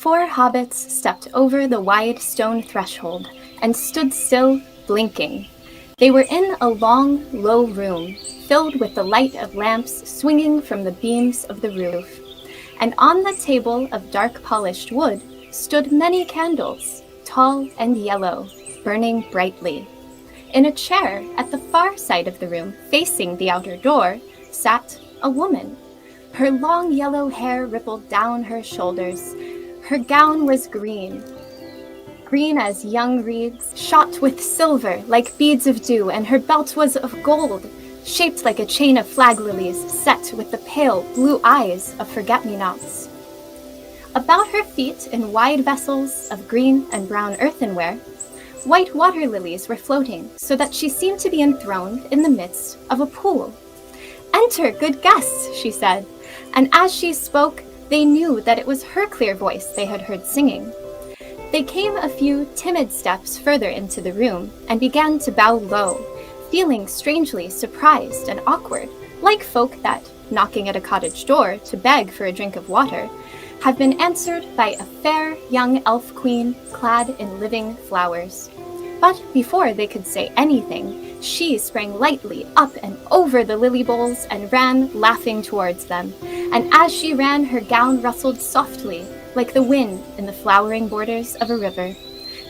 four hobbits stepped over the wide stone threshold and stood still, blinking. They were in a long, low room, filled with the light of lamps swinging from the beams of the roof. And on the table of dark polished wood stood many candles, tall and yellow, burning brightly. In a chair at the far side of the room, facing the outer door, sat a woman. Her long yellow hair rippled down her shoulders. Her gown was green as young reeds, shot with silver like beads of dew, and her belt was of gold, shaped like a chain of flag lilies set with the pale blue eyes of forget-me-nots. About her feet, in wide vessels of green and brown earthenware, white water lilies were floating, so that she seemed to be enthroned in the midst of a pool. "Enter, good guests," she said, and as she spoke, they knew that it was her clear voice they had heard singing. They came a few timid steps further into the room and began to bow low, feeling strangely surprised and awkward, like folk that, knocking at a cottage door to beg for a drink of water, have been answered by a fair young elf queen clad in living flowers. But before they could say anything, she sprang lightly up and over the lily bowls and ran laughing towards them, and as she ran her gown rustled softly like the wind in the flowering borders of a river.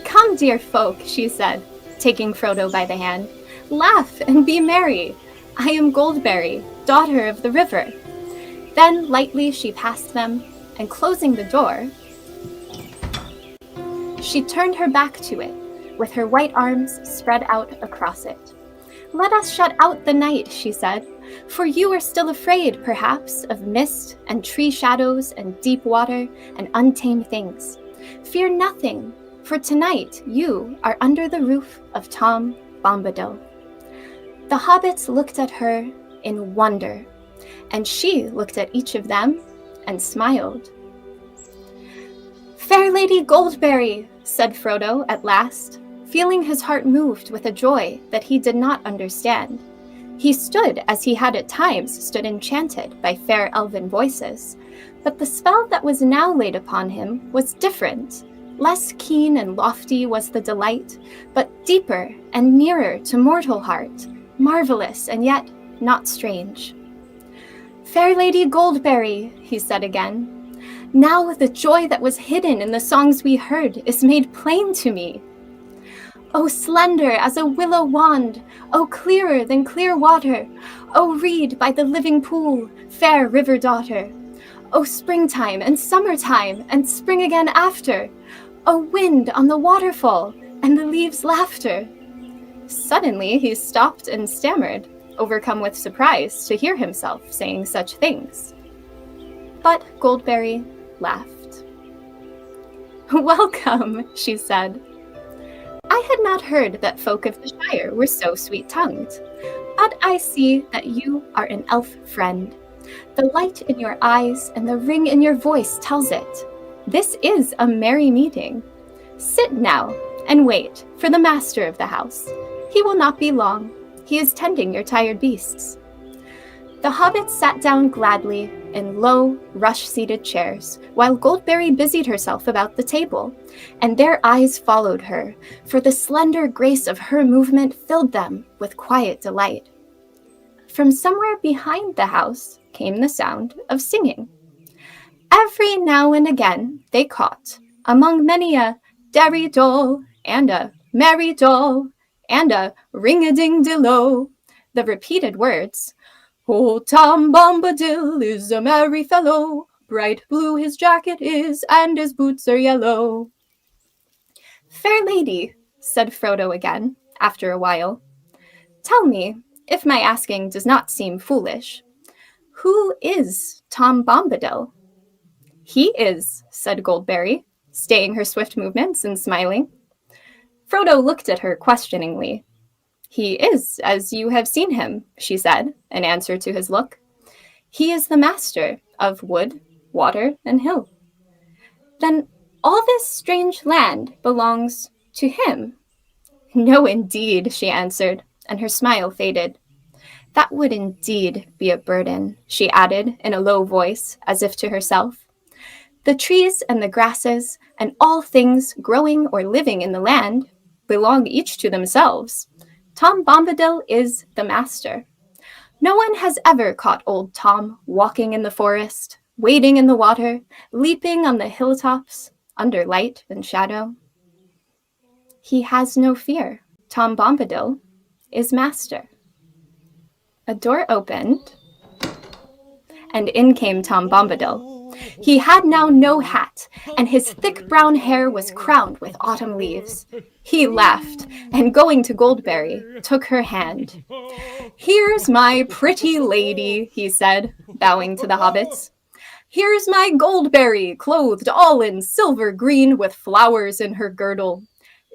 "Come, dear folk," she said, taking Frodo by the hand. "Laugh and be merry. I am Goldberry, daughter of the river." Then lightly she passed them, and closing the door, she turned her back to it, with her white arms spread out across it. "Let us shut out the night," she said, "for you are still afraid, perhaps, of mist and tree shadows and deep water and untamed things. Fear nothing, for tonight you are under the roof of Tom Bombadil." The hobbits looked at her in wonder, and she looked at each of them and smiled. "Fair Lady Goldberry," said Frodo at last, feeling his heart moved with a joy that he did not understand. He stood as he had at times stood enchanted by fair elven voices, but the spell that was now laid upon him was different. Less keen and lofty was the delight, but deeper and nearer to mortal heart, marvelous and yet not strange. "Fair Lady Goldberry," he said again, "now the joy that was hidden in the songs we heard is made plain to me. O slender as a willow wand, O clearer than clear water, O reed by the living pool, fair river daughter, O springtime and summertime and spring again after, O wind on the waterfall and the leaves' laughter." Suddenly he stopped and stammered, overcome with surprise to hear himself saying such things. But Goldberry laughed. "Welcome," she said. "I had not heard that folk of the Shire were so sweet-tongued, but I see that you are an elf friend. The light in your eyes and the ring in your voice tells it. This is a merry meeting. Sit now and wait for the master of the house. He will not be long. He is tending your tired beasts." The hobbits sat down gladly in low, rush-seated chairs, while Goldberry busied herself about the table, and their eyes followed her, for the slender grace of her movement filled them with quiet delight. From somewhere behind the house came the sound of singing. Every now and again they caught, among many a "derry-doll" and a "merry-doll" and a "ring-a-ding-dillo," the repeated words, "Old Tom Bombadil is a merry fellow, bright blue his jacket is, and his boots are yellow." "Fair lady," said Frodo again, after a while, "tell me, if my asking does not seem foolish, who is Tom Bombadil?" "He is," said Goldberry, staying her swift movements and smiling. Frodo looked at her questioningly. "He is, as you have seen him," she said, in answer to his look. "He is the master of wood, water, and hill." "Then all this strange land belongs to him?" "No, indeed," she answered, and her smile faded. "That would indeed be a burden," she added in a low voice, as if to herself. The trees and the grasses and all things growing or living in the land belong each to themselves. Tom Bombadil is the master. No one has ever caught old Tom walking in the forest, wading in the water, leaping on the hilltops, under light and shadow. He has no fear. Tom Bombadil is master. A door opened, and in came Tom Bombadil. He had now no hat, and his thick brown hair was crowned with autumn leaves. He laughed, and going to Goldberry, took her hand. "Here's my pretty lady," he said, bowing to the hobbits. "Here's my Goldberry, clothed all in silver green with flowers in her girdle.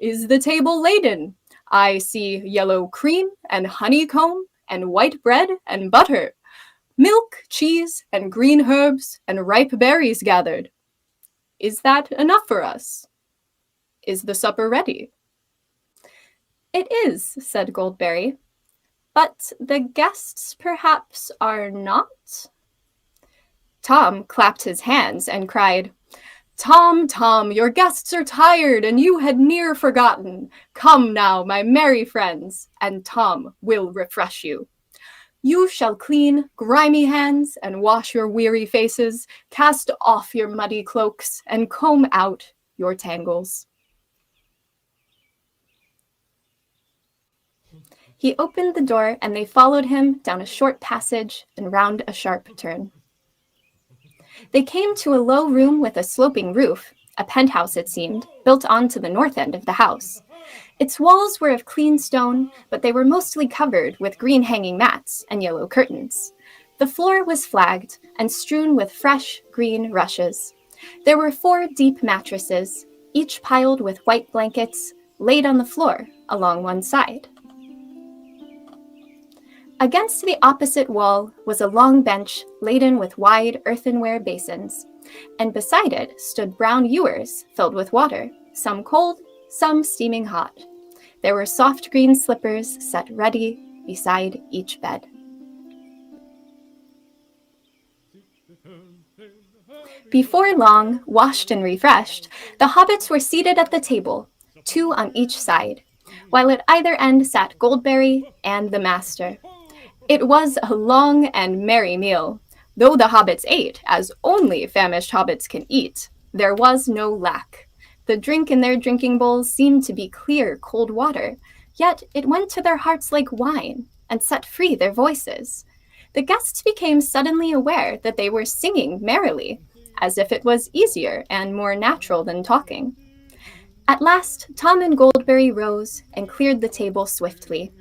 Is the table laden? I see yellow cream and honeycomb and white bread and butter, milk, cheese, and green herbs, and ripe berries gathered. Is that enough for us? Is the supper ready?" "It is," said Goldberry, "but the guests perhaps are not." Tom clapped his hands and cried, "Tom, Tom, your guests are tired, and you had near forgotten. Come now, my merry friends, and Tom will refresh you. You shall clean grimy hands and wash your weary faces, cast off your muddy cloaks, and comb out your tangles." He opened the door, and they followed him down a short passage and round a sharp turn. They came to a low room with a sloping roof, a penthouse it seemed, built onto the north end of the house. Its walls were of clean stone, but they were mostly covered with green hanging mats and yellow curtains. The floor was flagged and strewn with fresh green rushes. There were 4 deep mattresses, each piled with white blankets, laid on the floor along one side. Against the opposite wall was a long bench laden with wide earthenware basins, and beside it stood brown ewers filled with water, some cold, some steaming hot. There were soft green slippers set ready beside each bed. Before long, washed and refreshed, the hobbits were seated at the table, 2 on each side, while at either end sat Goldberry and the master. It was a long and merry meal. Though the hobbits ate, as only famished hobbits can eat, there was no lack. The drink in their drinking bowls seemed to be clear, cold water, yet it went to their hearts like wine and set free their voices. The guests became suddenly aware that they were singing merrily, as if it was easier and more natural than talking. At last, Tom and Goldberry rose and cleared the table swiftly.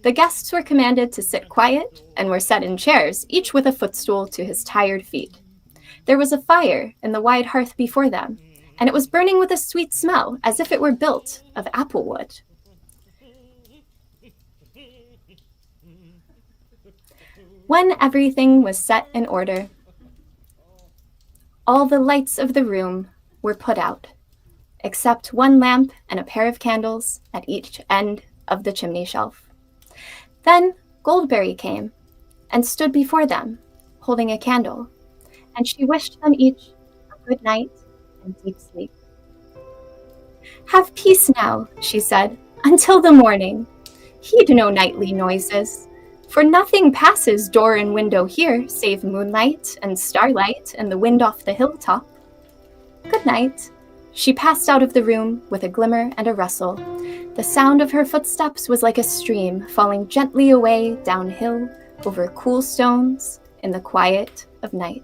The guests were commanded to sit quiet and were set in chairs, each with a footstool to his tired feet. There was a fire in the wide hearth before them, and it was burning with a sweet smell, as if it were built of apple wood. When everything was set in order, all the lights of the room were put out, except 1 lamp and a pair of candles at each end of the chimney shelf. Then Goldberry came and stood before them, holding a candle, and she wished them each a good night and deep sleep. "Have peace now," she said, "until the morning. Heed no nightly noises, for nothing passes door and window here save moonlight and starlight and the wind off the hilltop. Good night." She passed out of the room with a glimmer and a rustle. The sound of her footsteps was like a stream falling gently away downhill over cool stones in the quiet of night.